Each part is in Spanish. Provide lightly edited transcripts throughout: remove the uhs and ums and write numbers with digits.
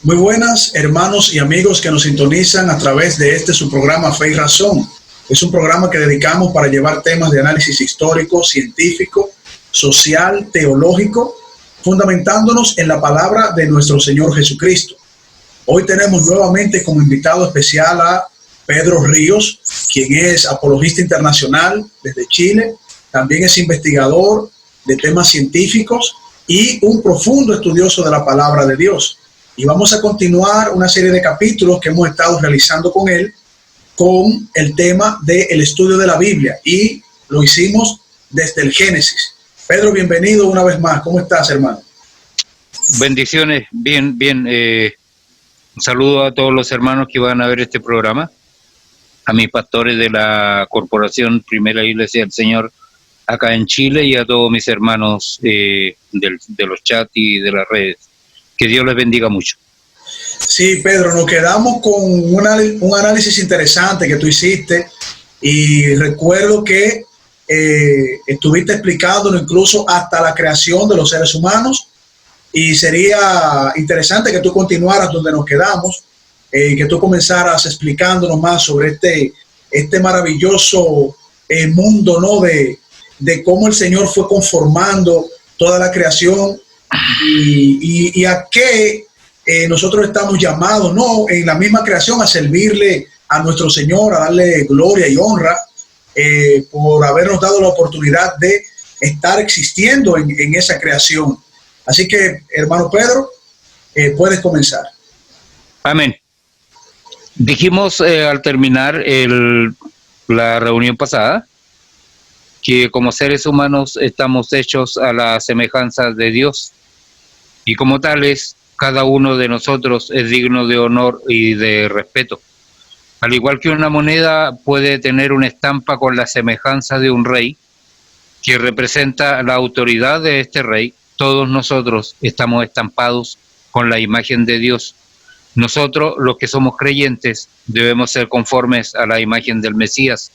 Muy buenas, hermanos y amigos que nos sintonizan a través de su programa Fe y Razón. Es un programa que dedicamos para llevar temas de análisis histórico, científico, social, teológico, fundamentándonos en la palabra de nuestro Señor Jesucristo. Hoy tenemos nuevamente como invitado especial a Pedro Ríos, quien es apologista internacional desde Chile, también es investigador de temas científicos y un profundo estudioso de la palabra de Dios. Y vamos a continuar una serie de capítulos que hemos estado realizando con él con el tema del estudio de la Biblia, y lo hicimos desde el Génesis. Pedro, bienvenido una vez más. ¿Cómo estás, hermano? Bendiciones, bien. Un saludo a todos los hermanos que van a ver este programa, a mis pastores de la Corporación Primera Iglesia del Señor acá en Chile y a todos mis hermanos de los chats y de las redes. Que Dios les bendiga mucho. Sí, Pedro, nos quedamos con un análisis interesante que tú hiciste, y recuerdo que estuviste explicándolo incluso hasta la creación de los seres humanos, y sería interesante que tú continuaras donde nos quedamos, que tú comenzaras explicándonos más sobre este maravilloso mundo, ¿no? De cómo el Señor fue conformando toda la creación y a qué nosotros estamos llamados, ¿no? En la misma creación a servirle a nuestro Señor, a darle gloria y honra por habernos dado la oportunidad de estar existiendo en esa creación. Así que, hermano Pedro, puedes comenzar. Amén. Dijimos al terminar la reunión pasada que como seres humanos estamos hechos a la semejanza de Dios, y como tales, cada uno de nosotros es digno de honor y de respeto. Al igual que una moneda puede tener una estampa con la semejanza de un rey, que representa la autoridad de este rey, todos nosotros estamos estampados con la imagen de Dios. Nosotros, los que somos creyentes, debemos ser conformes a la imagen del Mesías,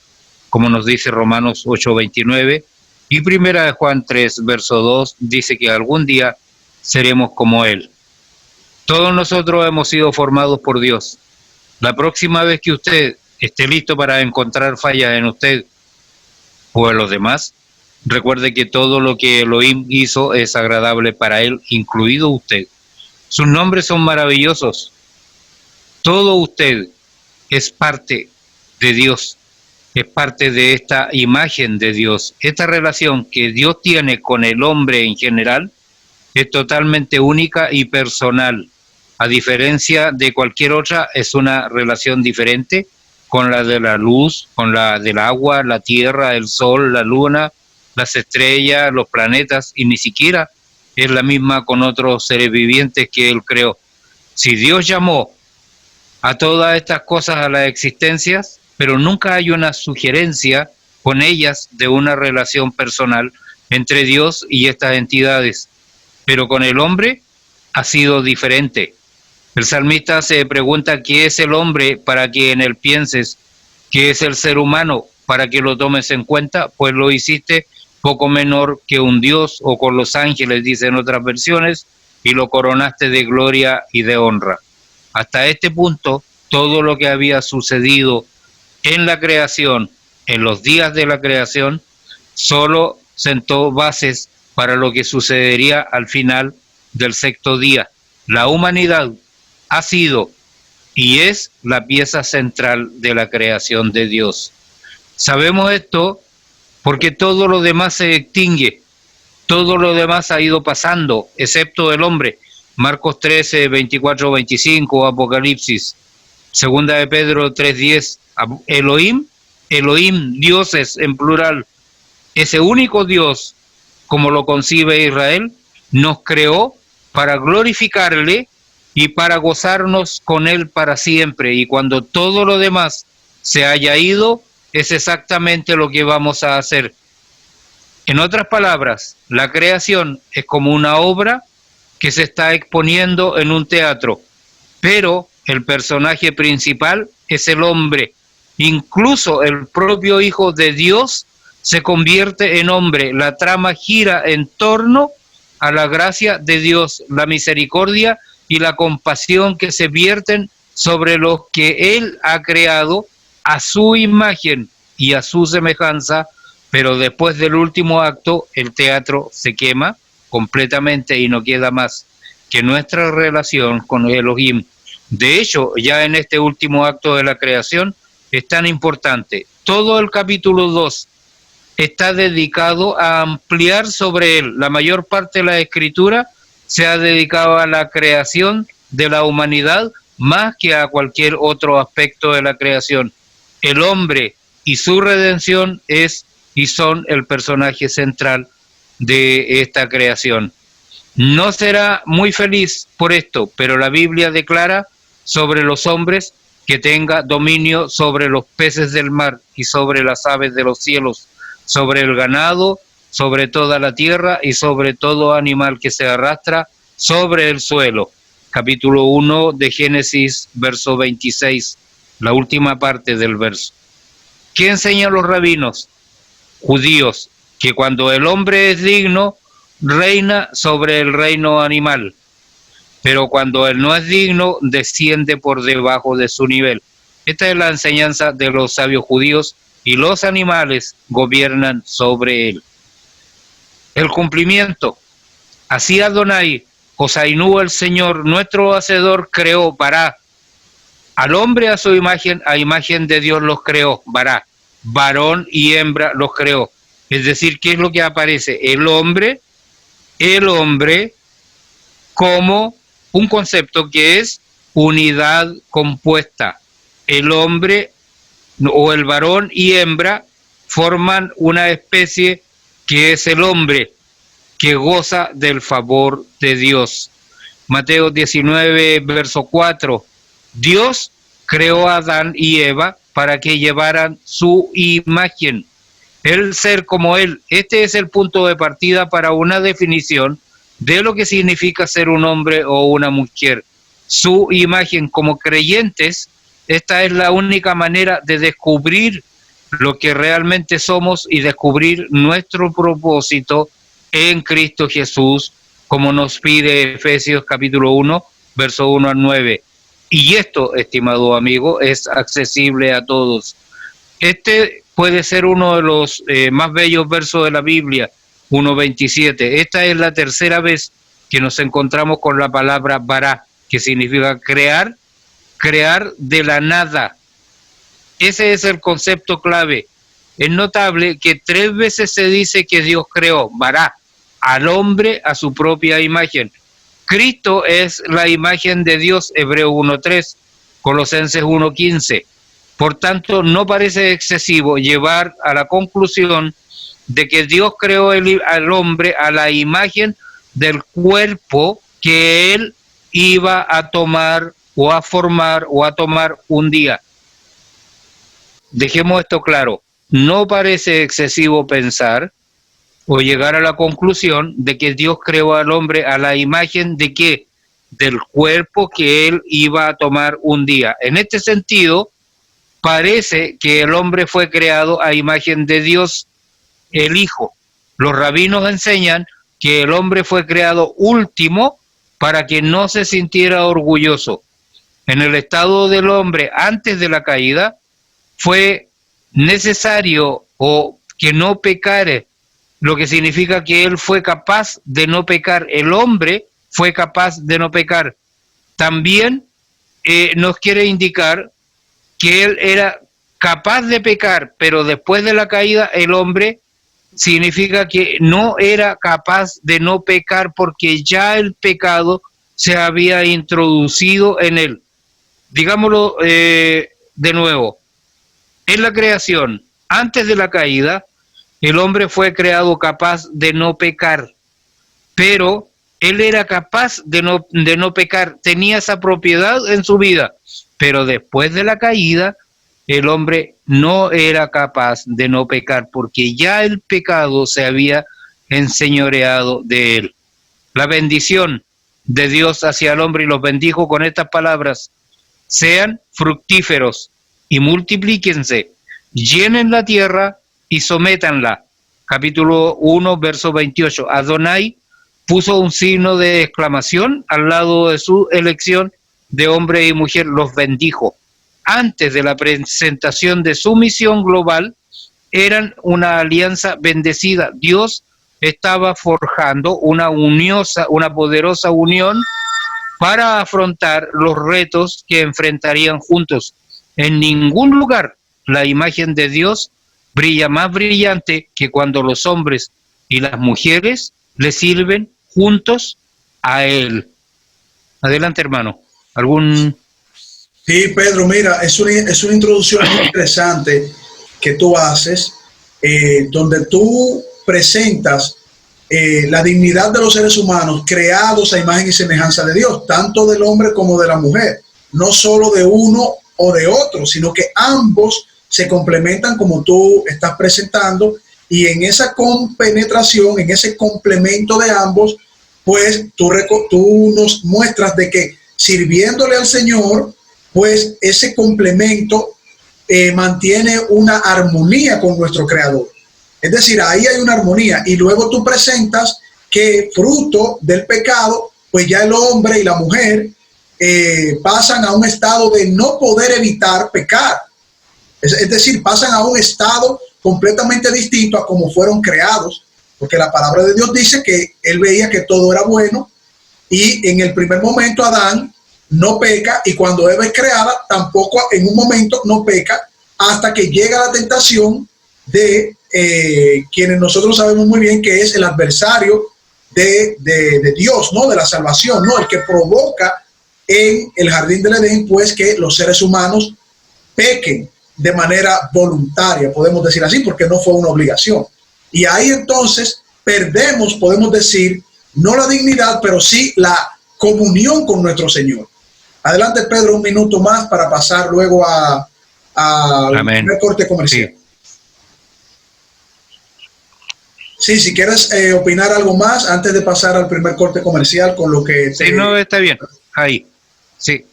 como nos dice Romanos 8:29, y Primera de Juan 3, verso 2, dice que algún día seremos como Él. Todos nosotros hemos sido formados por Dios. La próxima vez que usted esté listo para encontrar fallas en usted o en los demás, recuerde que todo lo que Elohim hizo es agradable para Él, incluido usted. Sus nombres son maravillosos. Todo usted es parte de Dios, es parte de esta imagen de Dios. Esta relación que Dios tiene con el hombre en general es totalmente única y personal. A diferencia de cualquier otra, es una relación diferente con la de la luz, con la del agua, la tierra, el sol, la luna, las estrellas, los planetas, y ni siquiera es la misma con otros seres vivientes que Él creó. Si Dios llamó a todas estas cosas a las existencias, pero nunca hay una sugerencia con ellas de una relación personal entre Dios y estas entidades. Pero con el hombre ha sido diferente. El salmista se pregunta qué es el hombre para que en él pienses, qué es el ser humano para que lo tomes en cuenta, pues lo hiciste poco menor que un Dios, o con los ángeles, dicen otras versiones, y lo coronaste de gloria y de honra. Hasta este punto, todo lo que había sucedido en la creación, en los días de la creación, solo sentó bases para lo que sucedería al final del sexto día. La humanidad ha sido y es la pieza central de la creación de Dios. Sabemos esto porque todo lo demás se extingue, todo lo demás ha ido pasando, excepto el hombre. Marcos 13, 24, 25, Apocalipsis, Segunda de Pedro 3:10, Elohim, dioses en plural, ese único Dios, como lo concibe Israel, nos creó para glorificarle y para gozarnos con Él para siempre. Y cuando todo lo demás se haya ido, es exactamente lo que vamos a hacer. En otras palabras, la creación es como una obra que se está exponiendo en un teatro, pero el personaje principal es el hombre. Incluso el propio Hijo de Dios se convierte en hombre. La trama gira en torno a la gracia de Dios, la misericordia y la compasión que se vierten sobre los que Él ha creado a su imagen y a su semejanza, pero después del último acto el teatro se quema completamente y no queda más que nuestra relación con Elohim. De hecho, ya en este último acto de la creación es tan importante. Todo el capítulo 2 está dedicado a ampliar sobre él. La mayor parte de la escritura se ha dedicado a la creación de la humanidad más que a cualquier otro aspecto de la creación. El hombre y su redención es y son el personaje central de esta creación. No será muy feliz por esto, pero la Biblia declara sobre los hombres que tenga dominio sobre los peces del mar y sobre las aves de los cielos, sobre el ganado, sobre toda la tierra y sobre todo animal que se arrastra sobre el suelo. Capítulo 1 de Génesis, verso 26, la última parte del verso. ¿Qué enseñan los rabinos judíos? Que cuando el hombre es digno, reina sobre el reino animal, pero cuando él no es digno, desciende por debajo de su nivel. Esta es la enseñanza de los sabios judíos y los animales gobiernan sobre él. El cumplimiento. Así Adonai, Hosainú el Señor, nuestro Hacedor, creó, Bará. Al hombre a su imagen, a imagen de Dios los creó, Bará. Varón y hembra los creó. Es decir, ¿qué es lo que aparece? El hombre como un concepto que es unidad compuesta. El hombre o el varón y hembra forman una especie que es el hombre, que goza del favor de Dios. Mateo 19, verso 4. Dios creó a Adán y Eva para que llevaran su imagen. El ser como él. Este es el punto de partida para una definición de lo que significa ser un hombre o una mujer. Su imagen. Como creyentes, esta es la única manera de descubrir lo que realmente somos y descubrir nuestro propósito en Cristo Jesús, como nos pide Efesios capítulo 1, verso 1 al 9. Y esto, estimado amigo, es accesible a todos. Este puede ser uno de los más bellos versos de la Biblia, 1.27. Esta es la tercera vez que nos encontramos con la palabra bará, que significa crear de la nada. Ese es el concepto clave. Es notable que 3 veces se dice que Dios creó, bará, al hombre a su propia imagen. Cristo es la imagen de Dios, Hebreo 1.3, Colosenses 1.15. Por tanto, no parece excesivo llevar a la conclusión de que Dios creó al hombre a la imagen del cuerpo que él iba a tomar o a formar o a tomar un día. Dejemos esto claro. No parece excesivo pensar o llegar a la conclusión de que Dios creó al hombre a la imagen de ¿qué? Del cuerpo que él iba a tomar un día. En este sentido, parece que el hombre fue creado a imagen de Dios, el Hijo. Los rabinos enseñan que el hombre fue creado último para que no se sintiera orgulloso. En el estado del hombre antes de la caída, fue necesario o que no pecare, lo que significa que él fue capaz de no pecar. El hombre fue capaz de no pecar. También nos quiere indicar que él era capaz de pecar, pero después de la caída el hombre significa que no era capaz de no pecar porque ya el pecado se había introducido en él. Digámoslo de nuevo. En la creación, antes de la caída, el hombre fue creado capaz de no pecar, pero él era capaz de no pecar, tenía esa propiedad en su vida, pero después de la caída, el hombre no era capaz de no pecar, porque ya el pecado se había enseñoreado de él. La bendición de Dios hacia el hombre, y los bendijo con estas palabras: sean fructíferos y multiplíquense, llenen la tierra y sométanla. Capítulo 1, verso 28. Adonai puso un signo de exclamación al lado de su elección de hombre y mujer, los bendijo. Antes de la presentación de su misión global, eran una alianza bendecida. Dios estaba forjando una poderosa unión para afrontar los retos que enfrentarían juntos. En ningún lugar la imagen de Dios brilla más brillante que cuando los hombres y las mujeres le sirven juntos a Él. Adelante, hermano. Sí, Pedro, mira, es una introducción muy interesante que tú haces, donde tú presentas la dignidad de los seres humanos creados a imagen y semejanza de Dios, tanto del hombre como de la mujer, no solo de uno o de otro, sino que ambos se complementan como tú estás presentando, y en esa compenetración, en ese complemento de ambos, pues tú nos muestras de que sirviéndole al Señor, pues ese complemento mantiene una armonía con nuestro Creador. Es decir, ahí hay una armonía, y luego tú presentas que fruto del pecado, pues ya el hombre y la mujer pasan a un estado de no poder evitar pecar. Es decir, pasan a un estado completamente distinto a como fueron creados, porque la palabra de Dios dice que él veía que todo era bueno, y en el primer momento Adán no peca, y cuando Eva es creada tampoco en un momento no peca, hasta que llega la tentación de quienes nosotros sabemos muy bien que es el adversario de Dios, ¿no? De la salvación, ¿no? El que provoca en el jardín del Edén, pues, que los seres humanos pequen de manera voluntaria, podemos decir así, porque no fue una obligación. Y ahí entonces perdemos, podemos decir, no la dignidad, pero sí la comunión con nuestro Señor. Adelante, Pedro, un minuto más para pasar luego al primer corte comercial. Sí, si quieres opinar algo más antes de pasar al primer corte comercial con lo que... Sí, no, está bien. Ahí, sí.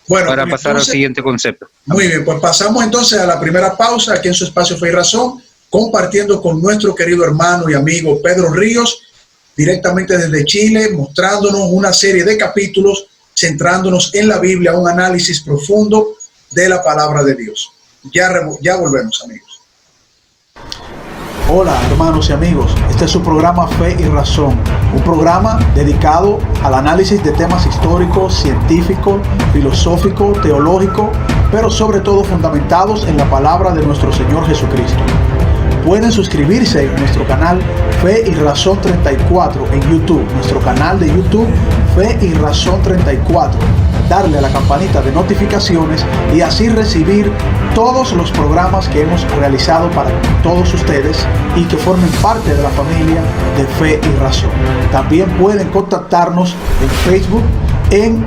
Bueno, para pasar entonces, al siguiente concepto. Muy bien, pues pasamos entonces a la primera pausa aquí en su espacio Fe y Razón, compartiendo con nuestro querido hermano y amigo Pedro Ríos, directamente desde Chile, mostrándonos una serie de capítulos, centrándonos en la Biblia, un análisis profundo de la palabra de Dios. Ya volvemos, amigos. Hola, hermanos y amigos. Este es su programa Fe y Razón, un programa dedicado al análisis de temas históricos, científicos, filosóficos, teológicos, pero sobre todo fundamentados en la palabra de nuestro Señor Jesucristo. Pueden suscribirse en nuestro canal Fe y Razón 34 en YouTube, nuestro canal de YouTube Fe y Razón 34, darle a la campanita de notificaciones y así recibir todos los programas que hemos realizado para todos ustedes y que formen parte de la familia de Fe y Razón. También pueden contactarnos en Facebook en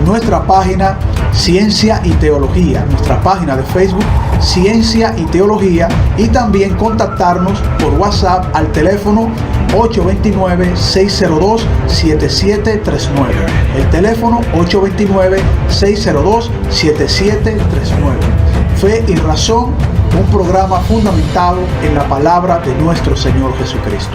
nuestra página Ciencia y Teología, nuestra página de Facebook Ciencia y Teología, y también contactarnos por WhatsApp al teléfono 829-602-7739. El teléfono 829-602-7739. Fe y Razón, un programa fundamentado en la palabra de nuestro Señor Jesucristo.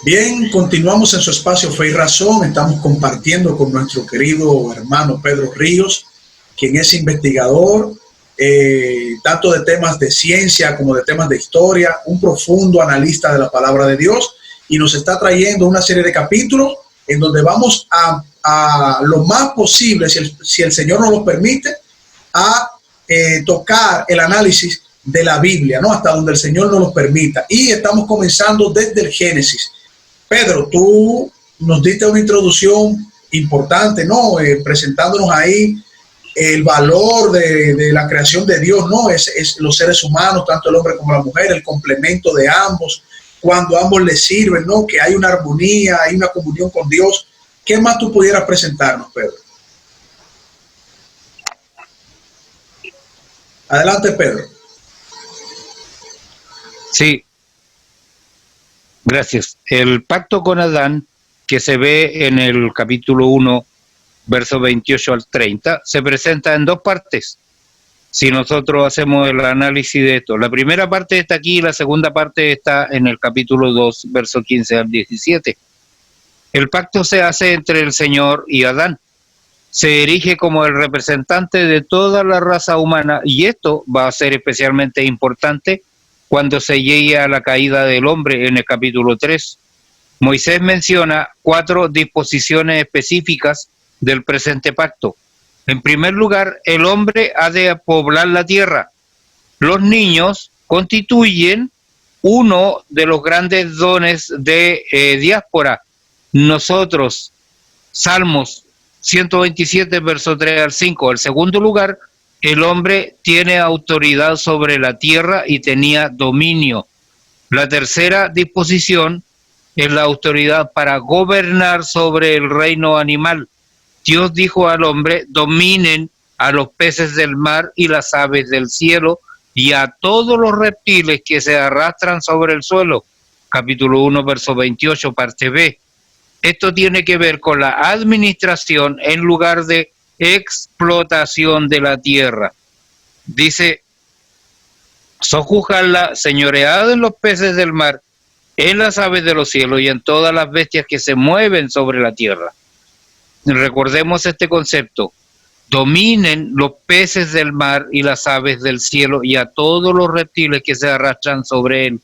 Bien, continuamos en su espacio Fe y Razón. Estamos compartiendo con nuestro querido hermano Pedro Ríos, quien es investigador, tanto de temas de ciencia como de temas de historia, un profundo analista de la palabra de Dios, y nos está trayendo una serie de capítulos en donde vamos a lo más posible, si el Señor nos lo permite, a tocar el análisis de la Biblia, ¿no? Hasta donde el Señor nos lo permita. Y estamos comenzando desde el Génesis. Pedro, tú nos diste una introducción importante, ¿no? Presentándonos ahí el valor de la creación de Dios, ¿no? Es los seres humanos, tanto el hombre como la mujer, el complemento de ambos, cuando ambos les sirven, ¿no? Que hay una armonía, hay una comunión con Dios. ¿Qué más tú pudieras presentarnos, Pedro? Adelante, Pedro. Sí. Gracias. El pacto con Adán, que se ve en el capítulo 1 versos 28 al 30, se presenta en dos partes. Si nosotros hacemos el análisis de esto, la primera parte está aquí y la segunda parte está en el capítulo 2, versos 15 al 17. El pacto se hace entre el Señor y Adán. Se erige como el representante de toda la raza humana, y esto va a ser especialmente importante cuando se llegue a la caída del hombre en el capítulo 3. Moisés menciona 4 disposiciones específicas del presente pacto. En primer lugar, el hombre ha de poblar la tierra. Los niños constituyen uno de los grandes dones de diáspora. Nosotros, Salmos 127, verso 3 al 5. En segundo lugar, el hombre tiene autoridad sobre la tierra y tenía dominio. La tercera disposición es la autoridad para gobernar sobre el reino animal. Dios dijo al hombre: dominen a los peces del mar y las aves del cielo y a todos los reptiles que se arrastran sobre el suelo. Capítulo 1, verso 28, parte B. Esto tiene que ver con la administración en lugar de explotación de la tierra. Dice: sojuzgarla, señoreada en los peces del mar, en las aves de los cielos y en todas las bestias que se mueven sobre la tierra. Recordemos este concepto: dominen los peces del mar y las aves del cielo y a todos los reptiles que se arrastran sobre él.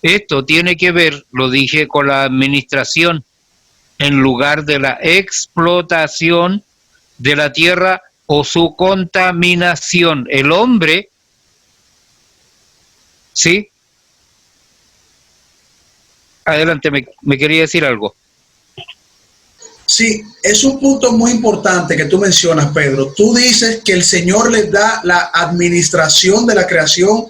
Esto tiene que ver, lo dije, con la administración en lugar de la explotación de la tierra o su contaminación. El hombre, ¿sí? Adelante, me quería decir algo. Sí, es un punto muy importante que tú mencionas, Pedro. Tú dices que el Señor le da la administración de la creación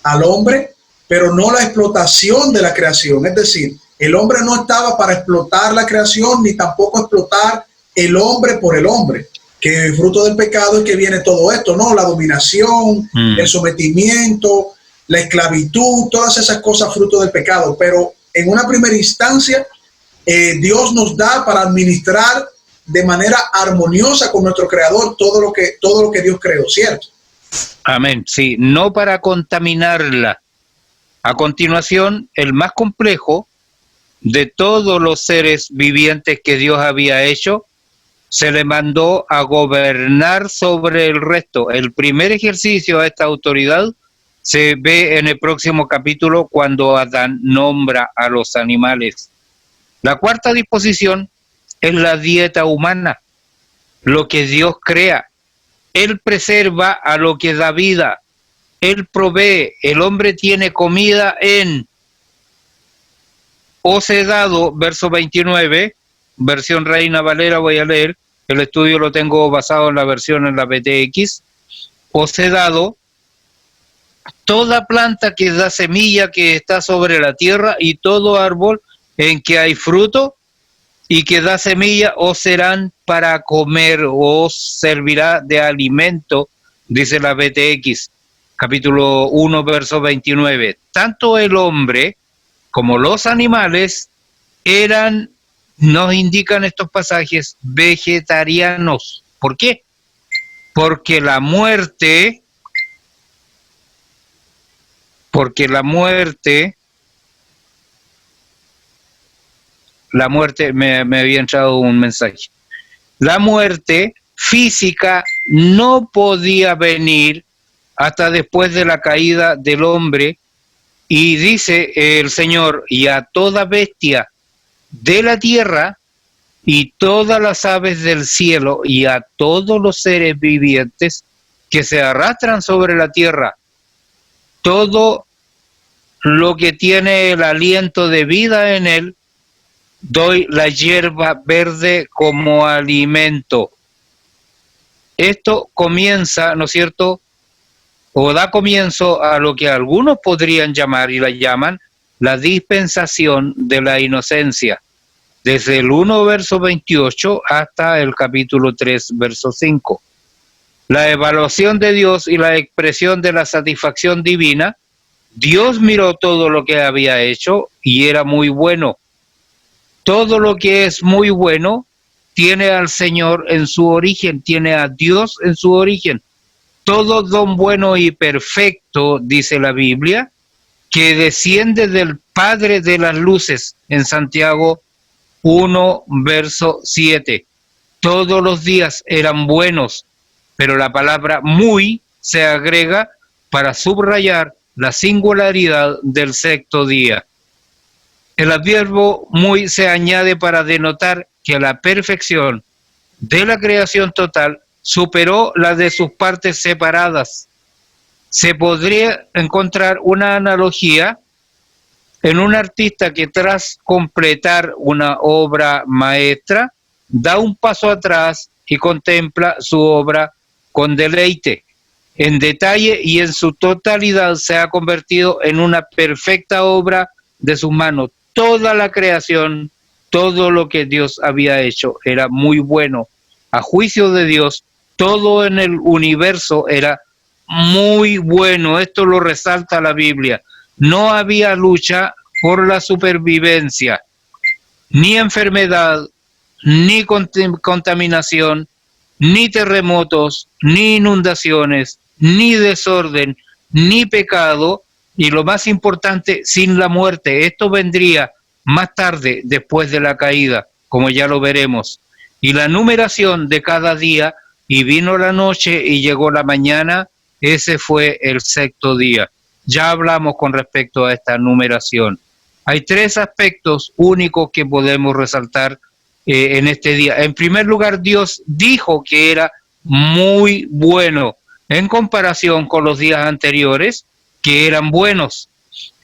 al hombre, pero no la explotación de la creación. Es decir, el hombre no estaba para explotar la creación, ni tampoco explotar el hombre por el hombre, que fruto del pecado es que viene todo esto, ¿no? La dominación, el sometimiento, la esclavitud, todas esas cosas fruto del pecado. Pero en una primera instancia, Dios nos da para administrar de manera armoniosa con nuestro Creador todo lo que Dios creó, ¿cierto? Amén, sí, no para contaminarla. A continuación, el más complejo de todos los seres vivientes que Dios había hecho, se le mandó a gobernar sobre el resto. El primer ejercicio a esta autoridad se ve en el próximo capítulo cuando Adán nombra a los animales. La cuarta disposición es la dieta humana, lo que Dios crea. Él preserva a lo que da vida. Él provee. El hombre tiene comida en... Os he dado, verso 29, versión Reina Valera, voy a leer, el estudio lo tengo basado en la versión en la BTX. Os he dado toda planta que da semilla que está sobre la tierra y todo árbol en que hay fruto y que da semilla os serán para comer o os servirá de alimento, dice la BTX, capítulo 1, verso 29. Tanto el hombre como los animales eran, nos indican estos pasajes, vegetarianos. ¿Por qué? Porque la muerte me había entrado un mensaje. La muerte física no podía venir hasta después de la caída del hombre. Y dice el Señor: y a toda bestia de la tierra y todas las aves del cielo y a todos los seres vivientes que se arrastran sobre la tierra, todo lo que tiene el aliento de vida en él, doy la hierba verde como alimento. Esto comienza, ¿no es cierto?, o da comienzo a lo que algunos podrían llamar, y la llaman, la dispensación de la inocencia, desde el 1, verso 28, hasta el capítulo 3, verso 5. La evaluación de Dios y la expresión de la satisfacción divina. Dios miró todo lo que había hecho y era muy bueno. Todo lo que es muy bueno tiene al Señor en su origen, tiene a Dios en su origen. Todo don bueno y perfecto, dice la Biblia, que desciende del Padre de las luces, en Santiago 1, verso 7. Todos los días eran buenos, pero la palabra muy se agrega para subrayar la singularidad del sexto día. El adverbio muy se añade para denotar que la perfección de la creación total superó la de sus partes separadas. Se podría encontrar una analogía en un artista que tras completar una obra maestra da un paso atrás y contempla su obra con deleite. En detalle y en su totalidad se ha convertido en una perfecta obra de sus manos. Toda la creación, todo lo que Dios había hecho era muy bueno. A juicio de Dios, todo en el universo era muy bueno. Esto lo resalta la Biblia. No había lucha por la supervivencia, ni enfermedad, ni contaminación, ni terremotos, ni inundaciones, ni desorden, ni pecado, y lo más importante, sin la muerte. Esto vendría más tarde, después de la caída, como ya lo veremos. Y la numeración de cada día, y vino la noche y llegó la mañana, ese fue el sexto día. Ya hablamos con respecto a esta numeración. Hay tres aspectos únicos que podemos resaltar en este día. En primer lugar, Dios dijo que era muy bueno en comparación con los días anteriores, que eran buenos.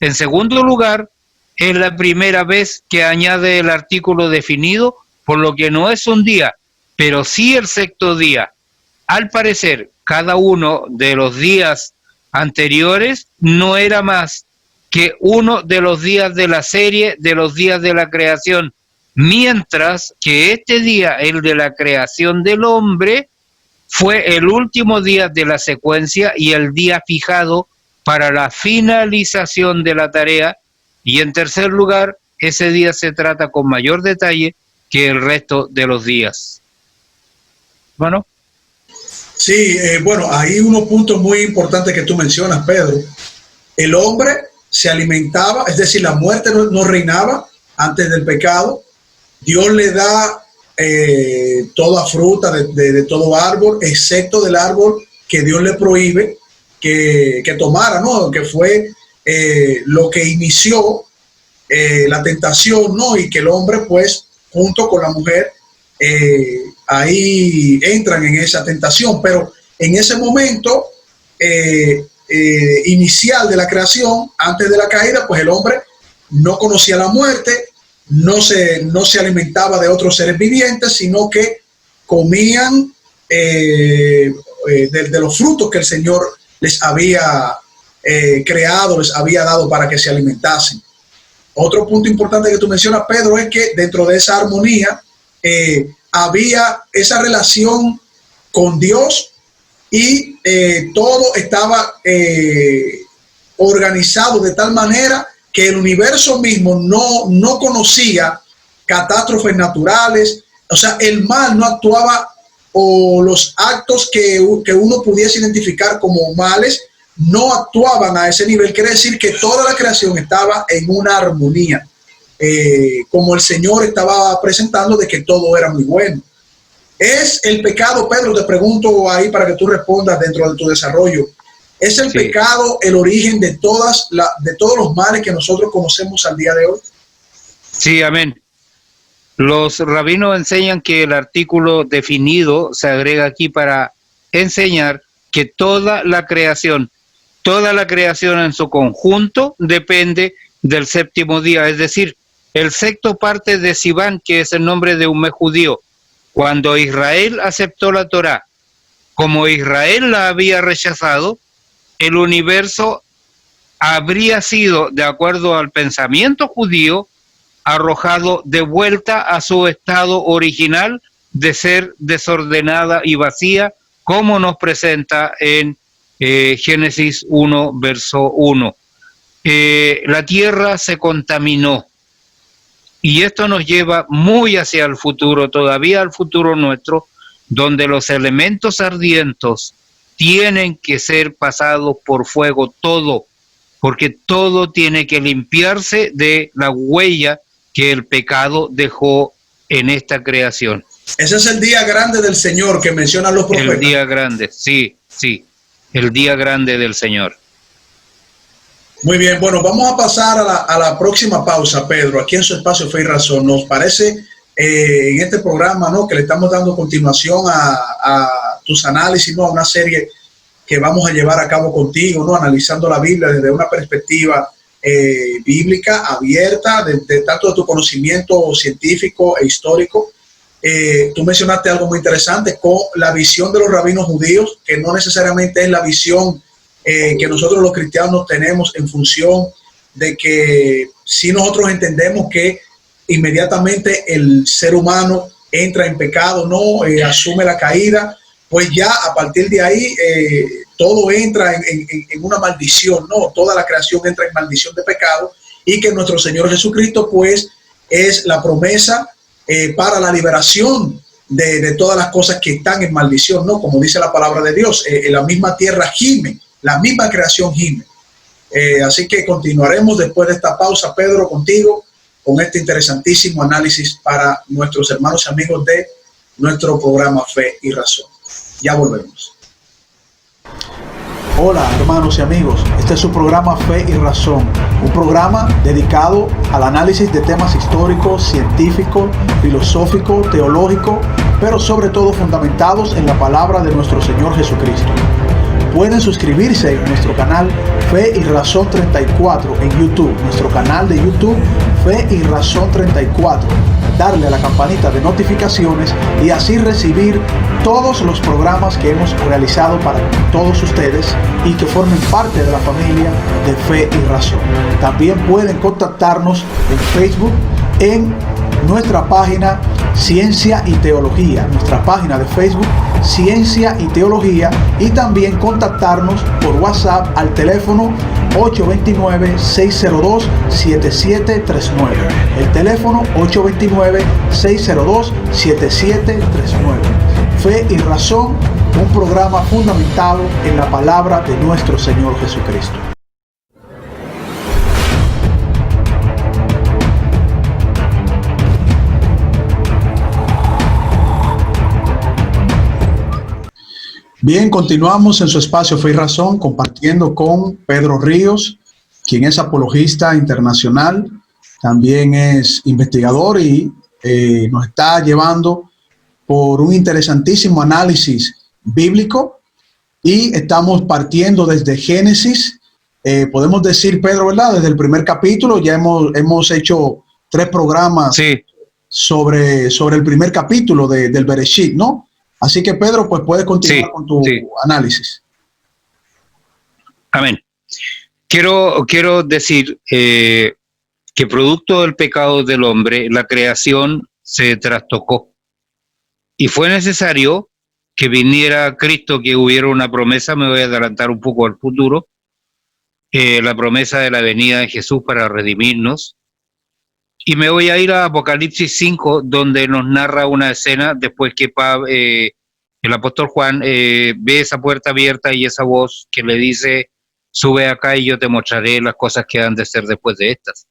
En segundo lugar, es la primera vez que añade el artículo definido, por lo que no es un día, pero sí el sexto día. Al parecer, cada uno de los días anteriores no era más que uno de los días de la serie de los días de la creación, mientras que este día, el de la creación del hombre, fue el último día de la secuencia y el día fijado para la finalización de la tarea. Y en tercer lugar, ese día se trata con mayor detalle que el resto de los días. Bueno. Sí, bueno, hay unos puntos muy importantes que tú mencionas, Pedro. El hombre se alimentaba, es decir, la muerte no reinaba antes del pecado. Dios le da toda fruta de todo árbol, excepto del árbol que Dios le prohíbe que tomara, ¿no? Que fue lo que inició la tentación, ¿no? Y que el hombre, pues, junto con la mujer, ahí entran en esa tentación. Pero en ese momento inicial de la creación, antes de la caída, pues el hombre no conocía la muerte, no se alimentaba de otros seres vivientes, sino que comían de los frutos que el Señor les había creado, les había dado para que se alimentasen. Otro punto importante que tú mencionas, Pedro, es que dentro de esa armonía había esa relación con Dios y todo estaba organizado de tal manera que el universo mismo no conocía catástrofes naturales. O sea, el mal no actuaba, o los actos que uno pudiese identificar como males no actuaban a ese nivel. Quiere decir que toda la creación estaba en una armonía, como el Señor estaba presentando, de que todo era muy bueno. ¿Es el pecado, Pedro, te pregunto ahí para que tú respondas dentro de tu desarrollo, es el pecado el origen de todos los males que nosotros conocemos al día de hoy? Sí, amén. Los rabinos enseñan que el artículo definido se agrega aquí para enseñar que toda la creación en su conjunto depende del séptimo día, es decir, el sexto parte de Sivan, que es el nombre de un mes judío. Cuando Israel aceptó la Torá, como Israel la había rechazado, el universo habría sido, de acuerdo al pensamiento judío, arrojado de vuelta a su estado original de ser desordenada y vacía, como nos presenta en Génesis 1, verso 1. La tierra se contaminó. Y esto nos lleva muy hacia el futuro, todavía al futuro nuestro, donde los elementos ardientes tienen que ser pasados por fuego, todo, porque todo tiene que limpiarse de la huella que el pecado dejó en esta creación. Ese es el día grande del Señor que mencionan los profetas. El día grande, sí, el día grande del Señor. Muy bien, bueno, vamos a pasar a la próxima pausa, Pedro, aquí en su espacio Fe y Razón. Nos parece en este programa, ¿no?, que le estamos dando continuación a tus análisis, ¿no?, a una serie que vamos a llevar a cabo contigo, ¿no?, analizando la Biblia desde una perspectiva bíblica abierta, de tanto de tu conocimiento científico e histórico. Tú mencionaste algo muy interesante con la visión de los rabinos judíos, que no necesariamente es la visión que nosotros los cristianos tenemos, en función de que si nosotros entendemos que inmediatamente el ser humano entra en pecado, no asume la caída, pues ya a partir de ahí todo entra en una maldición, no, toda la creación entra en maldición de pecado, y que nuestro Señor Jesucristo pues es la promesa para la liberación de todas las cosas que están en maldición, no, como dice la palabra de Dios, la misma tierra gime, la misma creación gime. Así que continuaremos después de esta pausa, Pedro, contigo, con este interesantísimo análisis para nuestros hermanos y amigos de nuestro programa Fe y Razón. Ya volvemos. Hola, hermanos y amigos, este es su programa Fe y Razón, un programa dedicado al análisis de temas históricos, científicos, filosóficos, teológicos, pero sobre todo fundamentados en la palabra de nuestro Señor Jesucristo. Pueden suscribirse en nuestro canal Fe y Razón 34 en YouTube, nuestro canal de YouTube Fe y Razón 34, darle a la campanita de notificaciones y así recibir todos los programas que hemos realizado para todos ustedes y que formen parte de la familia de Fe y Razón. También pueden contactarnos en Facebook en nuestra página Ciencia y Teología, nuestra página de Facebook Ciencia y Teología, y también contactarnos por WhatsApp al teléfono 829-602-7739. El teléfono 829-602-7739. Fe y Razón, un programa fundamentado en la palabra de nuestro Señor Jesucristo. Bien, continuamos en su espacio Fe y Razón, compartiendo con Pedro Ríos, quien es apologista internacional, también es investigador y nos está llevando por un interesantísimo análisis bíblico, y estamos partiendo desde Génesis. Podemos decir, Pedro, ¿verdad? Desde el primer capítulo ya hemos hecho 3 programas, sí, sobre el primer capítulo del Bereshit, ¿no? Así que, Pedro, pues puedes continuar, sí, con tu análisis. Amén. Quiero decir que producto del pecado del hombre, la creación se trastocó. Y fue necesario que viniera Cristo, que hubiera una promesa. Me voy a adelantar un poco al futuro. La promesa de la venida de Jesús para redimirnos. Y me voy a ir a Apocalipsis 5, donde nos narra una escena después que el apóstol Juan ve esa puerta abierta y esa voz que le dice: sube acá y yo te mostraré las cosas que han de ser después de estas.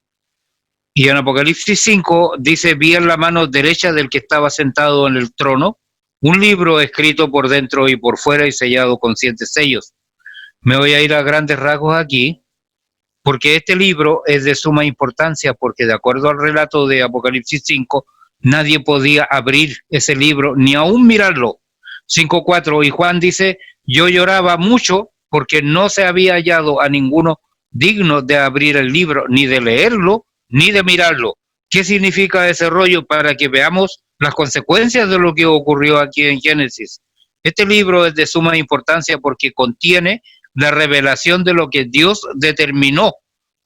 Y en Apocalipsis 5 dice: vi en la mano derecha del que estaba sentado en el trono un libro escrito por dentro y por fuera y sellado con 7 sellos. Me voy a ir a grandes rasgos aquí, porque este libro es de suma importancia, porque de acuerdo al relato de Apocalipsis 5, nadie podía abrir ese libro, ni aún mirarlo. 5:4, y Juan dice: yo lloraba mucho porque no se había hallado a ninguno digno de abrir el libro, ni de leerlo, ni de mirarlo. ¿Qué significa ese rollo? Para que veamos las consecuencias de lo que ocurrió aquí en Génesis. Este libro es de suma importancia porque contiene la revelación de lo que Dios determinó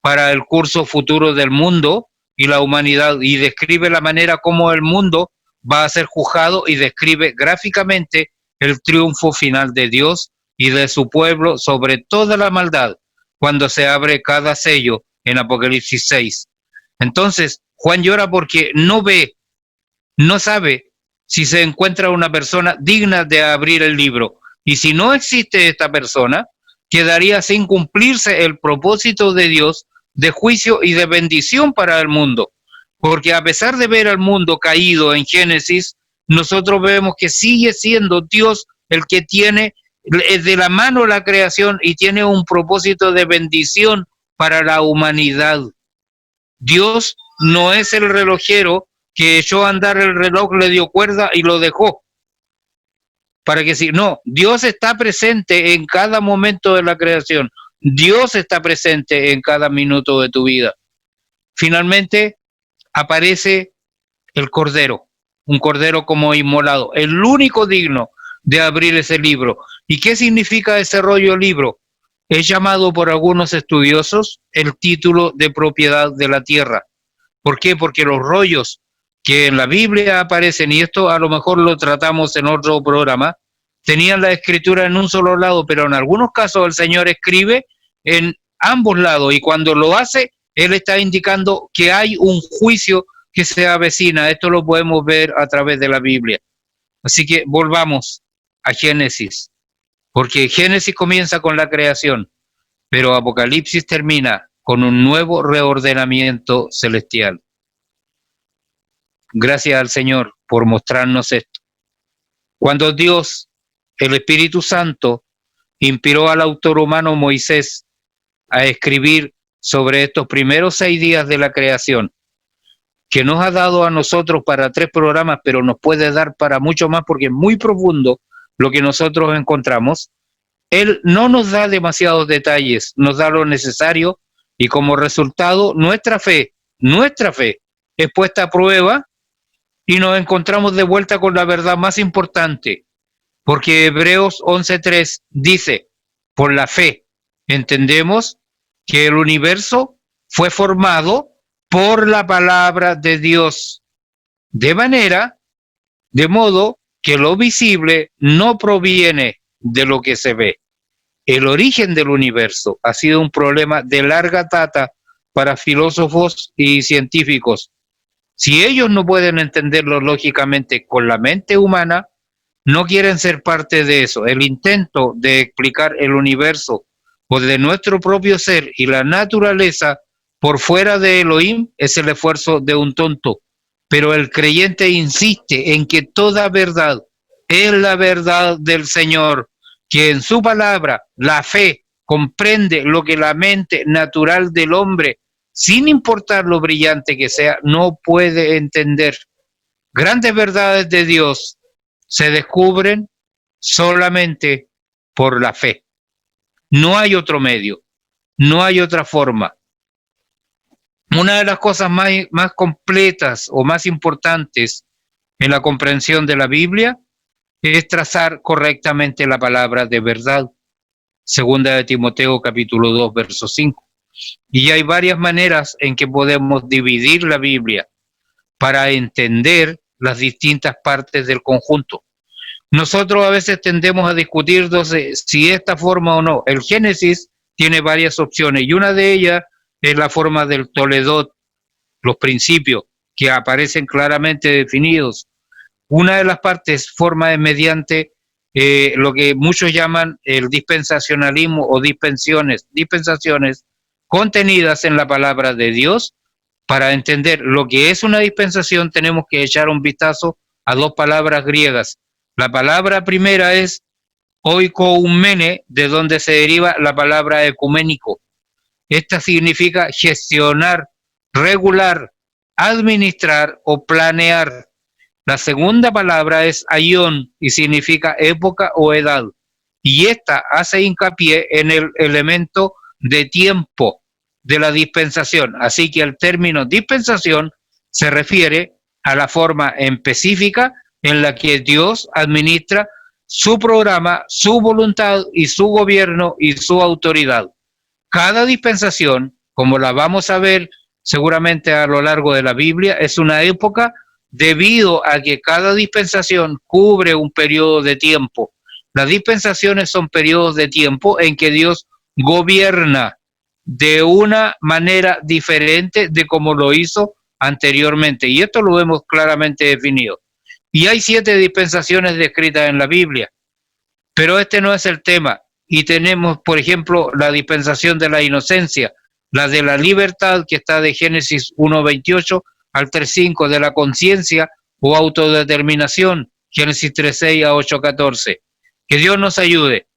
para el curso futuro del mundo y la humanidad, y describe la manera como el mundo va a ser juzgado, y describe gráficamente el triunfo final de Dios y de su pueblo sobre toda la maldad cuando se abre cada sello en Apocalipsis 6. Entonces, Juan llora porque no ve, no sabe si se encuentra una persona digna de abrir el libro. Y si no existe esta persona, quedaría sin cumplirse el propósito de Dios de juicio y de bendición para el mundo. Porque a pesar de ver al mundo caído en Génesis, nosotros vemos que sigue siendo Dios el que tiene de la mano la creación y tiene un propósito de bendición para la humanidad. Dios no es el relojero que echó a andar el reloj, le dio cuerda y lo dejó. Para que sí, no, Dios está presente en cada momento de la creación. Dios está presente en cada minuto de tu vida. Finalmente aparece el Cordero, un Cordero como inmolado, el único digno de abrir ese libro. ¿Y qué significa ese rollo libro? Es llamado por algunos estudiosos el título de propiedad de la tierra. ¿Por qué? Porque los rollos que en la Biblia aparecen, y esto a lo mejor lo tratamos en otro programa, tenían la escritura en un solo lado, pero en algunos casos el Señor escribe en ambos lados, y cuando lo hace, Él está indicando que hay un juicio que se avecina. Esto lo podemos ver a través de la Biblia. Así que volvamos a Génesis, porque Génesis comienza con la creación, pero Apocalipsis termina con un nuevo reordenamiento celestial. Gracias al Señor por mostrarnos esto. Cuando Dios, el Espíritu Santo, inspiró al autor humano Moisés a escribir sobre estos primeros 6 días de la creación, que nos ha dado a nosotros para 3 programas, pero nos puede dar para mucho más porque es muy profundo lo que nosotros encontramos. Él no nos da demasiados detalles, nos da lo necesario y como resultado nuestra fe es puesta a prueba y nos encontramos de vuelta con la verdad más importante, porque Hebreos 11:3 dice, por la fe entendemos que el universo fue formado por la palabra de Dios, de modo que lo visible no proviene de lo que se ve. El origen del universo ha sido un problema de larga data para filósofos y científicos. Si ellos no pueden entenderlo lógicamente con la mente humana, no quieren ser parte de eso. El intento de explicar el universo o de nuestro propio ser y la naturaleza por fuera de Elohim es el esfuerzo de un tonto. Pero el creyente insiste en que toda verdad es la verdad del Señor, que en su palabra, la fe, comprende lo que la mente natural del hombre, sin importar lo brillante que sea, no puede entender. Grandes verdades de Dios se descubren solamente por la fe. No hay otro medio, no hay otra forma. Una de las cosas más completas o más importantes en la comprensión de la Biblia es trazar correctamente la palabra de verdad. Segunda de Timoteo capítulo 2, verso 5. Y hay varias maneras en que podemos dividir la Biblia para entender las distintas partes del conjunto. Nosotros a veces tendemos a discutir si esta forma o no. El Génesis tiene varias opciones y una de ellas es la forma del Toledot, los principios que aparecen claramente definidos. Una de las partes forma es mediante lo que muchos llaman el dispensacionalismo o dispensaciones contenidas en la palabra de Dios. Para entender lo que es una dispensación tenemos que echar un vistazo a 2 palabras griegas. La palabra primera es oikoumene, de donde se deriva la palabra ecuménico. Esta significa gestionar, regular, administrar o planear. La segunda palabra es aion y significa época o edad. Y esta hace hincapié en el elemento de tiempo de la dispensación. Así que el término dispensación se refiere a la forma específica en la que Dios administra su programa, su voluntad y su gobierno y su autoridad. Cada dispensación, como la vamos a ver seguramente a lo largo de la Biblia, es una época debido a que cada dispensación cubre un periodo de tiempo. Las dispensaciones son periodos de tiempo en que Dios gobierna de una manera diferente de como lo hizo anteriormente. Y esto lo vemos claramente definido. Y hay 7 dispensaciones descritas en la Biblia, pero este no es el tema. Y tenemos, por ejemplo, la dispensación de la inocencia, la de la libertad, que está de Génesis 1:28 al 3:5, de la conciencia o autodeterminación, Génesis 3:6 a 8:14. Que Dios nos ayude.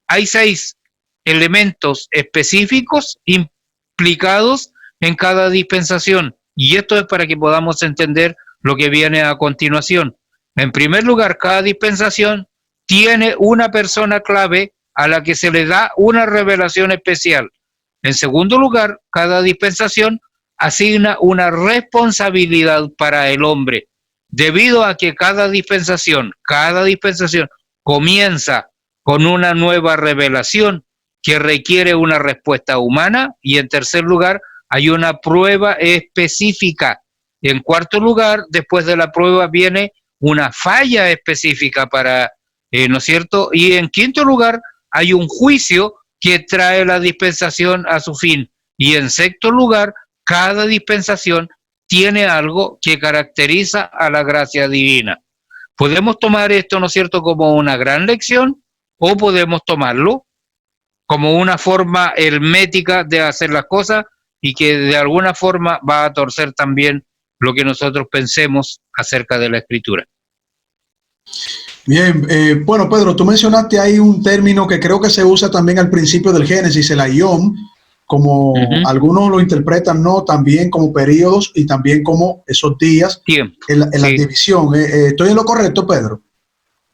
Hay 6 elementos específicos implicados en cada dispensación, y esto es para que podamos entender lo que viene a continuación. En primer lugar, cada dispensación tiene una persona clave a la que se le da una revelación especial. En segundo lugar, cada dispensación asigna una responsabilidad para el hombre, debido a que cada dispensación comienza con una nueva revelación que requiere una respuesta humana. Y en tercer lugar, hay una prueba específica. En cuarto lugar, después de la prueba viene una falla específica para, ¿no es cierto? Y en quinto lugar, hay un juicio que trae la dispensación a su fin. Y en sexto lugar, cada dispensación tiene algo que caracteriza a la gracia divina. Podemos tomar esto, ¿no es cierto?, como una gran lección, o podemos tomarlo como una forma hermética de hacer las cosas y que de alguna forma va a torcer también lo que nosotros pensemos acerca de la Escritura. Bien, bueno, Pedro, tú mencionaste ahí un término que creo que se usa también al principio del Génesis, el ayom, como algunos lo interpretan, ¿no? También como periodos y también como esos días en la división. ¿Estoy en lo correcto, Pedro?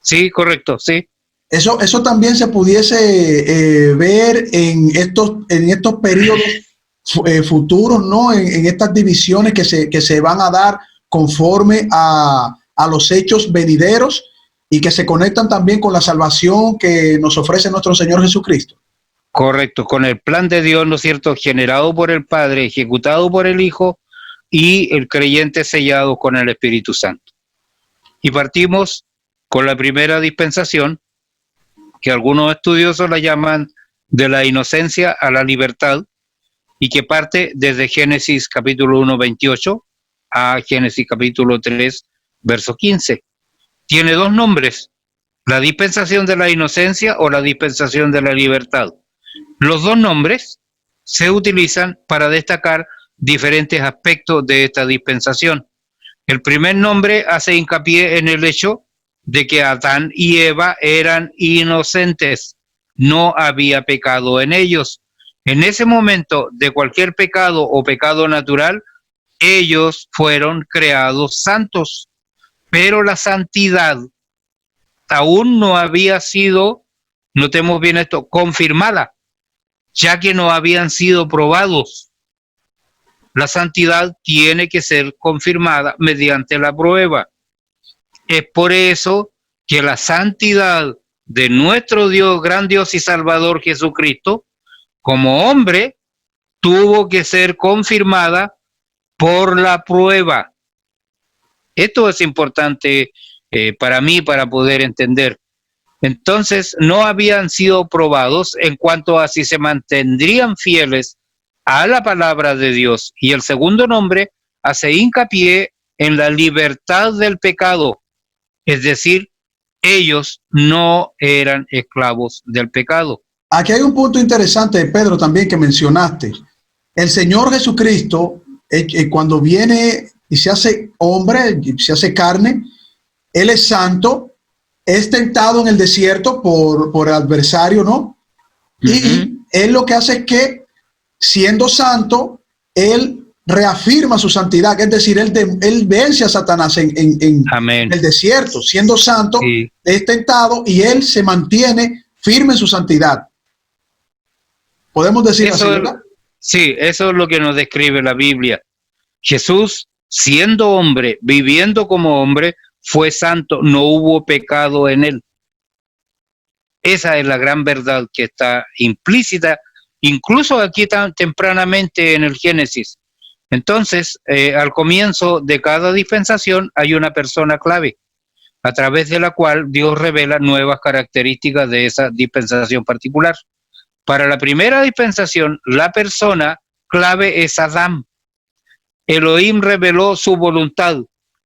Sí, correcto, sí. Eso también se pudiese ver en estos periodos futuros, ¿no? En estas divisiones que se van a dar conforme a los hechos venideros y que se conectan también con la salvación que nos ofrece nuestro Señor Jesucristo. Correcto, con el plan de Dios, ¿no es cierto?, generado por el Padre, ejecutado por el Hijo y el creyente sellado con el Espíritu Santo. Y partimos con la primera dispensación, que algunos estudiosos la llaman de la inocencia a la libertad, y que parte desde Génesis capítulo 1:28 a Génesis capítulo 3, verso 15. Tiene 2 nombres: la dispensación de la inocencia o la dispensación de la libertad. Los 2 nombres se utilizan para destacar diferentes aspectos de esta dispensación. El primer nombre hace hincapié en el hecho de que Adán y Eva eran inocentes, no había pecado en ellos. En ese momento de cualquier pecado o pecado natural, ellos fueron creados santos, pero la santidad aún no había sido, notemos bien esto, confirmada, ya que no habían sido probados. La santidad tiene que ser confirmada mediante la prueba. Es por eso que la santidad de nuestro Dios, gran Dios y Salvador Jesucristo, como hombre, tuvo que ser confirmada por la prueba. Esto es importante para mí, para poder entender. Entonces, no habían sido probados en cuanto a si se mantendrían fieles a la palabra de Dios. Y el segundo nombre hace hincapié en la libertad del pecado, es decir, ellos no eran esclavos del pecado. Aquí hay un punto interesante, Pedro, también que mencionaste. El Señor Jesucristo, cuando viene y se hace hombre, y se hace carne, Él es santo, es tentado en el desierto por el adversario, ¿no? Y Él lo que hace es que, siendo santo, Él reafirma su santidad, es decir, él vence a Satanás en el desierto, siendo santo, es tentado y Él se mantiene firme en su santidad. ¿Podemos decir así, verdad? Sí, eso es lo que nos describe la Biblia. Jesús, siendo hombre, viviendo como hombre, fue santo, no hubo pecado en él. Esa es la gran verdad que está implícita, incluso aquí tan tempranamente en el Génesis. Entonces, al comienzo de cada dispensación hay una persona clave, a través de la cual Dios revela nuevas características de esa dispensación particular. Para la primera dispensación, la persona clave es Adán. Elohim reveló su voluntad,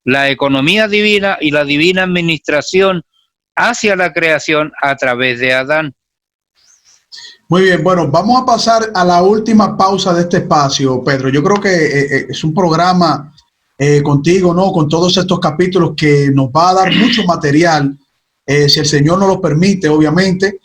la economía divina y la divina administración hacia la creación a través de Adán. Muy bien, bueno, vamos a pasar a la última pausa de este espacio, Pedro. Yo creo que es un programa contigo, ¿no? Con todos estos capítulos que nos va a dar mucho material, si el Señor nos lo permite, obviamente,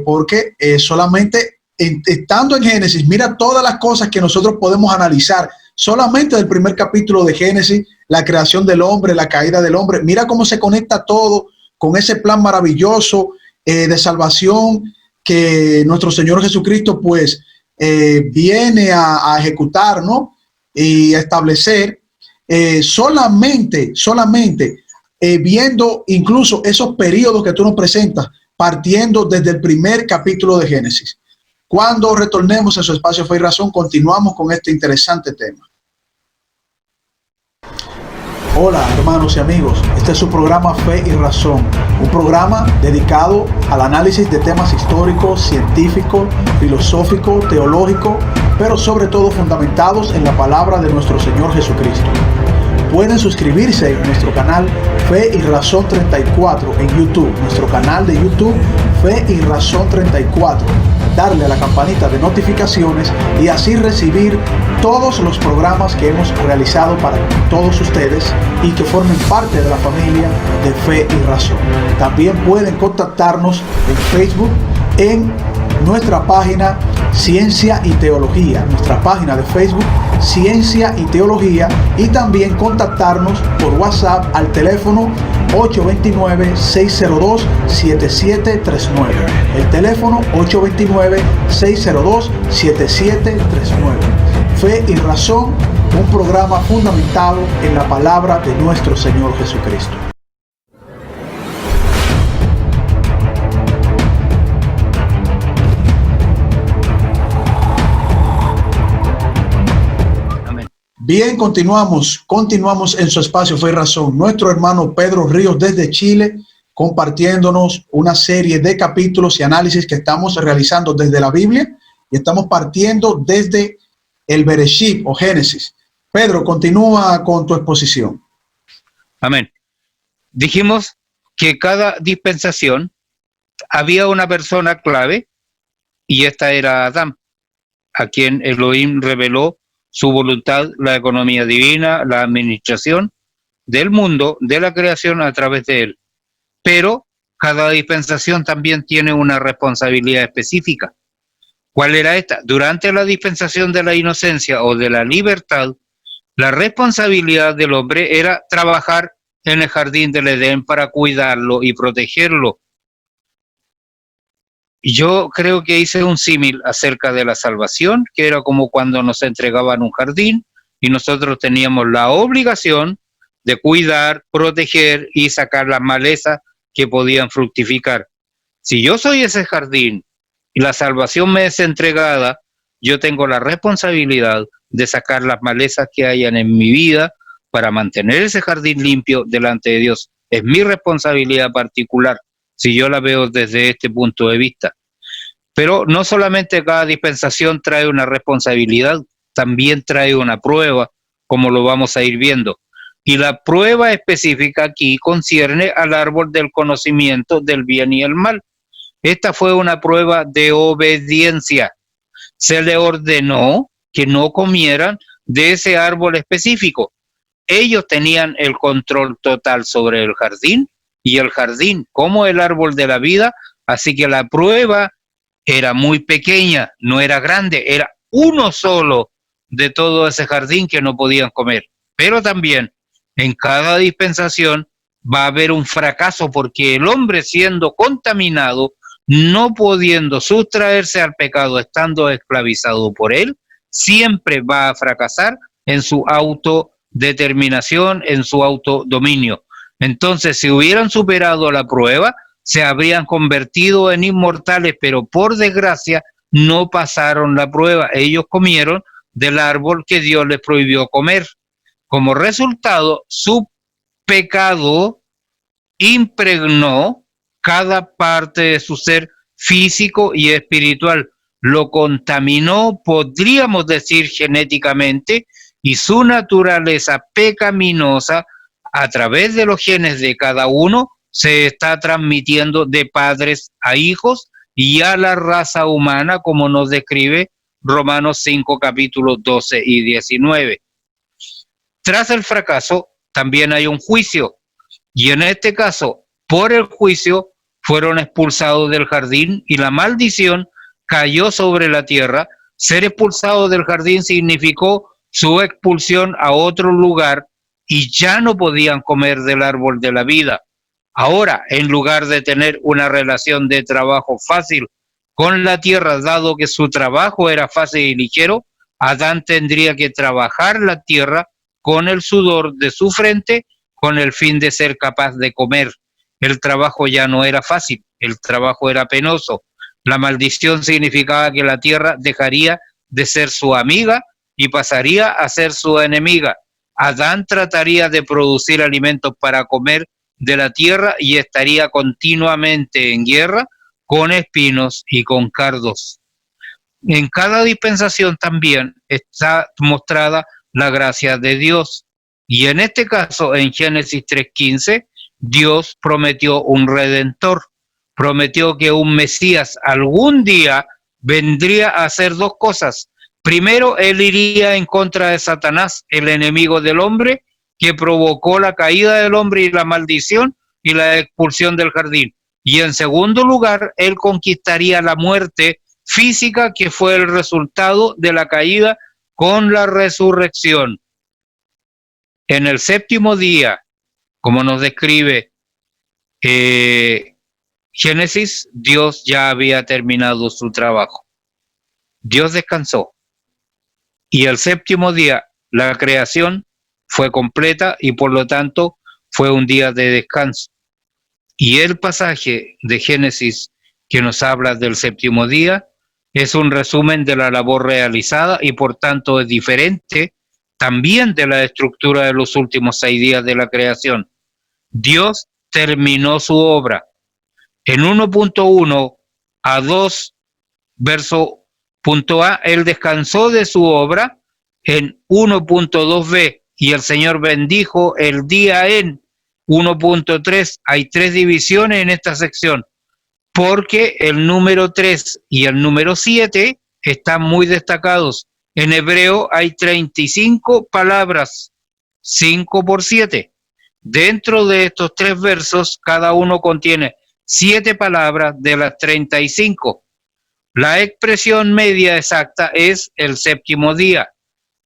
porque solamente estando en Génesis, mira todas las cosas que nosotros podemos analizar solamente del primer capítulo de Génesis, la creación del hombre, la caída del hombre. Mira cómo se conecta todo con ese plan maravilloso de salvación que nuestro Señor Jesucristo pues viene a ejecutar, ¿no? Y a establecer solamente viendo incluso esos periodos que tú nos presentas, partiendo desde el primer capítulo de Génesis. Cuando retornemos a su espacio Fe y Razón, continuamos con este interesante tema. Hola hermanos y amigos, este es su programa Fe y Razón, un programa dedicado al análisis de temas históricos, científicos, filosóficos, teológicos, pero sobre todo fundamentados en la palabra de nuestro Señor Jesucristo. Pueden suscribirse en nuestro canal Fe y Razón 34 en YouTube, nuestro canal de YouTube Fe y Razón 34. Darle a la campanita de notificaciones y así recibir todos los programas que hemos realizado para todos ustedes y que formen parte de la familia de Fe y Razón. También pueden contactarnos en Facebook en nuestra página Ciencia y Teología, nuestra página de Facebook Ciencia y Teología, y también contactarnos por WhatsApp al teléfono 829-602-7739. El teléfono 829-602-7739. Fe y Razón, un programa fundamentado en la palabra de nuestro Señor Jesucristo. Bien, continuamos en su espacio Fe y Razón. Nuestro hermano Pedro Ríos desde Chile, compartiéndonos una serie de capítulos y análisis que estamos realizando desde la Biblia y estamos partiendo desde el Bereshit o Génesis. Pedro, continúa con tu exposición. Amén. Dijimos que cada dispensación había una persona clave y esta era Adán, a quien Elohim reveló su voluntad, la economía divina, la administración del mundo, de la creación a través de él. Pero cada dispensación también tiene una responsabilidad específica. ¿Cuál era esta? Durante la dispensación de la inocencia o de la libertad, la responsabilidad del hombre era trabajar en el jardín del Edén para cuidarlo y protegerlo. Yo creo que hice un símil acerca de la salvación, que era como cuando nos entregaban un jardín y nosotros teníamos la obligación de cuidar, proteger y sacar las malezas que podían fructificar. Si yo soy ese jardín y la salvación me es entregada, yo tengo la responsabilidad de sacar las malezas que hayan en mi vida para mantener ese jardín limpio delante de Dios. Es mi responsabilidad particular, si yo la veo desde este punto de vista. Pero no solamente cada dispensación trae una responsabilidad, también trae una prueba, como lo vamos a ir viendo. Y la prueba específica aquí concierne al árbol del conocimiento del bien y el mal. Esta fue una prueba de obediencia. Se le ordenó que no comieran de ese árbol específico. Ellos tenían el control total sobre el jardín, y el jardín como el árbol de la vida, así que la prueba era muy pequeña, no era grande, era uno solo de todo ese jardín que no podían comer. Pero también en cada dispensación va a haber un fracaso, porque el hombre, siendo contaminado, no pudiendo sustraerse al pecado, estando esclavizado por él, siempre va a fracasar en su autodeterminación, en su autodominio. Entonces, si hubieran superado la prueba, se habrían convertido en inmortales, pero por desgracia no pasaron la prueba. Ellos comieron del árbol que Dios les prohibió comer. Como resultado, su pecado impregnó cada parte de su ser físico y espiritual. Lo contaminó, podríamos decir, genéticamente, y su naturaleza pecaminosa, a través de los genes de cada uno, se está transmitiendo de padres a hijos y a la raza humana, como nos describe Romanos 5, capítulos 12 y 19. Tras el fracaso, también hay un juicio, y en este caso, por el juicio, fueron expulsados del jardín y la maldición cayó sobre la tierra. Ser expulsado del jardín significó su expulsión a otro lugar y ya no podían comer del árbol de la vida. Ahora, en lugar de tener una relación de trabajo fácil con la tierra, dado que su trabajo era fácil y ligero, Adán tendría que trabajar la tierra con el sudor de su frente con el fin de ser capaz de comer. El trabajo ya no era fácil, el trabajo era penoso. La maldición significaba que la tierra dejaría de ser su amiga y pasaría a ser su enemiga. Adán trataría de producir alimentos para comer de la tierra y estaría continuamente en guerra con espinos y con cardos. En cada dispensación también está mostrada la gracia de Dios. Y en este caso, en Génesis 3:15, Dios prometió un redentor, prometió que un Mesías algún día vendría a hacer dos cosas. Primero, él iría en contra de Satanás, el enemigo del hombre, que provocó la caída del hombre y la maldición y la expulsión del jardín. Y en segundo lugar, él conquistaría la muerte física, que fue el resultado de la caída, con la resurrección. En el séptimo día, como nos describe Génesis, Dios ya había terminado su trabajo. Dios descansó. Y el séptimo día, la creación fue completa y por lo tanto fue un día de descanso. Y el pasaje de Génesis que nos habla del séptimo día es un resumen de la labor realizada y por tanto es diferente también de la estructura de los últimos 6 días de la creación. Dios terminó su obra. En 1.1 a 2, verso punto A, Él descansó de su obra. En 1.2b, y el Señor bendijo el día. En 1.3, hay 3 divisiones en esta sección, porque el número 3 y el número 7 están muy destacados. En hebreo hay 35 palabras, 5 por 7. Dentro de estos 3 versos, cada uno contiene 7 palabras de las 35. La expresión media exacta es el séptimo día.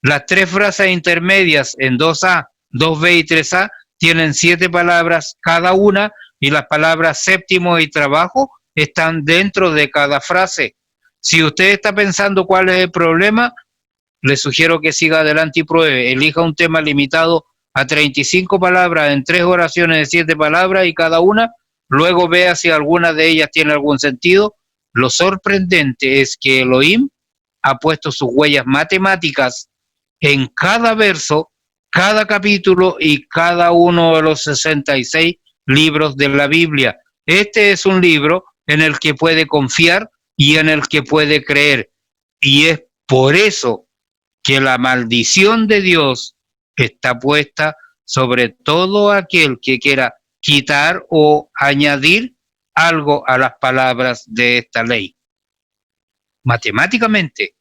Las 3 frases intermedias en 2a, 2b y 3a tienen 7 palabras cada una, y las palabras séptimo y trabajo están dentro de cada frase. Si usted está pensando cuál es el problema, le sugiero que siga adelante y pruebe. Elija un tema limitado a 35 palabras en 3 oraciones de 7 palabras y cada una. Luego vea si alguna de ellas tiene algún sentido. Lo sorprendente es que Elohim ha puesto sus huellas matemáticas en cada verso, cada capítulo y cada uno de los 66 libros de la Biblia. Este es un libro en el que puede confiar y en el que puede creer. Y es por eso que la maldición de Dios está puesta sobre todo aquel que quiera quitar o añadir algo a las palabras de esta ley. Matemáticamente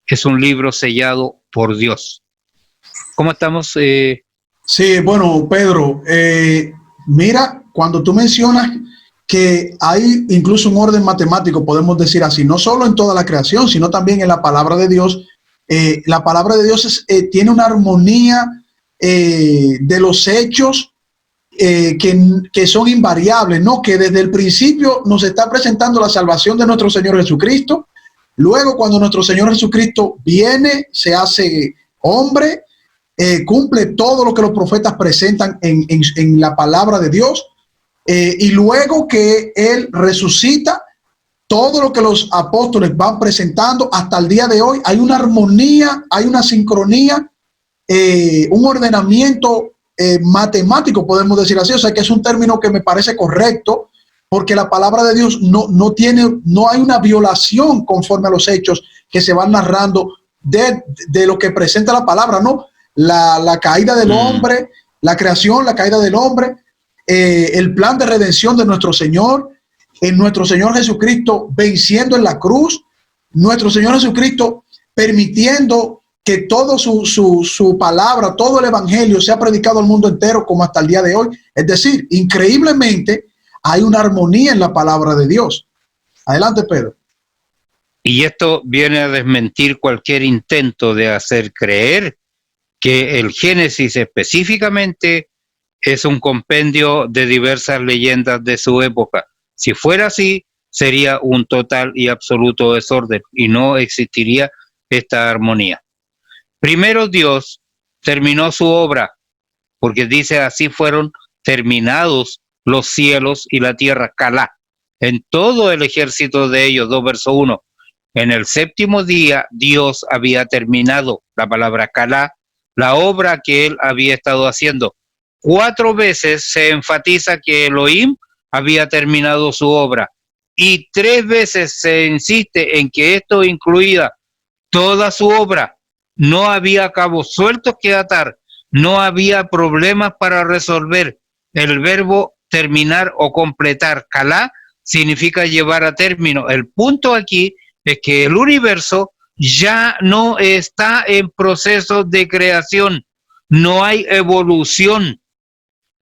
es un libro sellado por Dios. ¿Cómo estamos? Sí, bueno, Pedro, mira, cuando tú mencionas que hay incluso un orden matemático, podemos decir así, no solo en toda la creación, sino también en la palabra de Dios. La palabra de Dios tiene una armonía de los hechos que son invariables, ¿no? Que desde el principio nos está presentando la salvación de nuestro Señor Jesucristo. Luego, cuando nuestro Señor Jesucristo viene, se hace hombre, cumple todo lo que los profetas presentan en la palabra de Dios. Y luego que Él resucita, todo lo que los apóstoles van presentando hasta el día de hoy, hay una armonía, hay una sincronía, un ordenamiento matemático, podemos decir así. O sea, que es un término que me parece correcto, porque la palabra de Dios no hay una violación conforme a los hechos que se van narrando de lo que presenta la palabra, ¿no? La caída del hombre, la creación, la caída del hombre, el plan de redención de nuestro Señor, en nuestro Señor Jesucristo venciendo en la cruz, nuestro Señor Jesucristo permitiendo que todo su palabra, todo el evangelio sea predicado al mundo entero como hasta el día de hoy. Es decir, increíblemente hay una armonía en la palabra de Dios. Adelante, Pedro. Y esto viene a desmentir cualquier intento de hacer creer que el Génesis específicamente es un compendio de diversas leyendas de su época. Si fuera así, sería un total y absoluto desorden y no existiría esta armonía. Primero Dios terminó su obra, porque dice así fueron terminados los cielos y la tierra, Calá, en todo el ejército de ellos, 2 verso 1. En el séptimo día Dios había terminado, la palabra Calá, la obra que él había estado haciendo. 4 veces se enfatiza que Elohim había terminado su obra y 3 veces se insiste en que esto incluía toda su obra. No había cabos sueltos que atar, no había problemas para resolver. El verbo terminar o completar, Calá, significa llevar a término. El punto aquí es que el universo ya no está en proceso de creación, no hay evolución.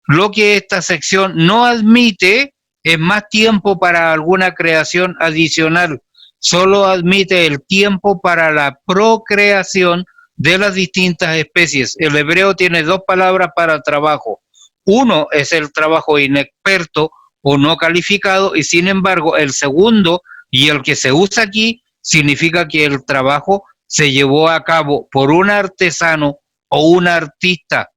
Lo que esta sección no admite es más tiempo para alguna creación adicional, solo admite el tiempo para la procreación de las distintas especies. El hebreo tiene 2 palabras para trabajo. Uno es el trabajo inexperto o no calificado, y sin embargo el segundo, y el que se usa aquí, significa que el trabajo se llevó a cabo por un artesano o un artista.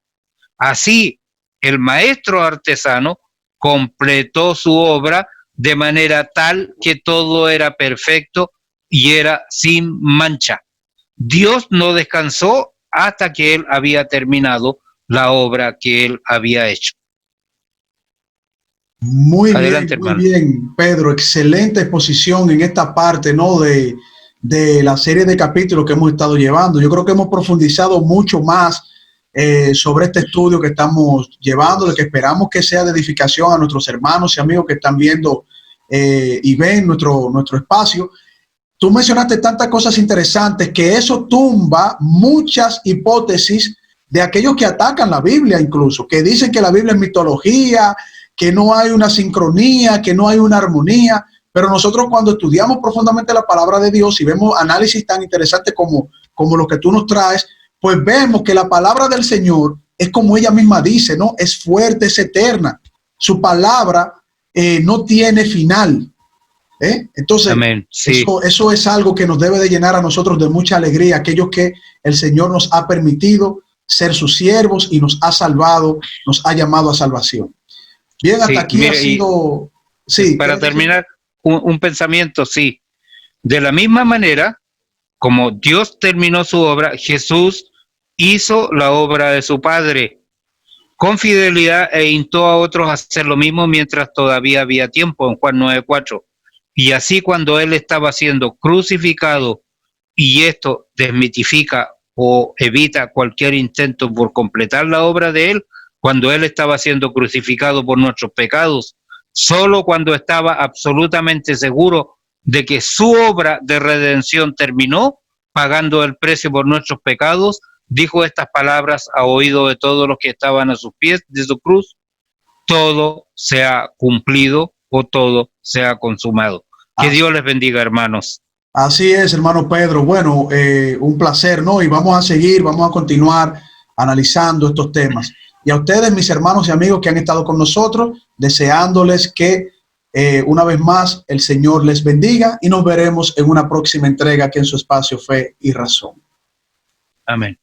Así, el maestro artesano completó su obra de manera tal que todo era perfecto y era sin mancha. Dios no descansó hasta que él había terminado la obra que él había hecho. Adelante, muy bien, Pedro. Excelente exposición en esta parte, ¿no? De la serie de capítulos que hemos estado llevando. Yo creo que hemos profundizado mucho más sobre este estudio que estamos llevando, de que esperamos que sea de edificación a nuestros hermanos y amigos que están viendo y ven nuestro espacio. Tú mencionaste tantas cosas interesantes que eso tumba muchas hipótesis de aquellos que atacan la Biblia, incluso, que dicen que la Biblia es mitología, que no hay una sincronía, que no hay una armonía. Pero nosotros, cuando estudiamos profundamente la palabra de Dios y vemos análisis tan interesantes como los que tú nos traes, pues vemos que la palabra del Señor es como ella misma dice, ¿no? Es fuerte, es eterna. Su palabra no tiene final. Entonces, amén, sí. Eso es algo que nos debe de llenar a nosotros de mucha alegría, aquellos que el Señor nos ha permitido ser sus siervos y nos ha salvado, nos ha llamado a salvación. Bien, hasta aquí ha sido... Sí, para terminar, un pensamiento, sí. De la misma manera, como Dios terminó su obra, Jesús hizo la obra de su Padre con fidelidad e instó a otros a hacer lo mismo mientras todavía había tiempo, en Juan 9:4. Y así, cuando él estaba siendo crucificado, y esto desmitifica o evita cualquier intento por completar la obra de él, cuando él estaba siendo crucificado por nuestros pecados, solo cuando estaba absolutamente seguro de que su obra de redención terminó, pagando el precio por nuestros pecados, dijo estas palabras a oído de todos los que estaban a sus pies de su cruz: todo se ha cumplido o todo se ha consumado. Que Dios les bendiga, hermanos. Así es, hermano Pedro. Bueno, un placer, ¿no? Y vamos a seguir, vamos a continuar analizando estos temas. Y a ustedes, mis hermanos y amigos que han estado con nosotros, deseándoles que una vez más el Señor les bendiga, y nos veremos en una próxima entrega aquí en su espacio Fe y Razón. Amén.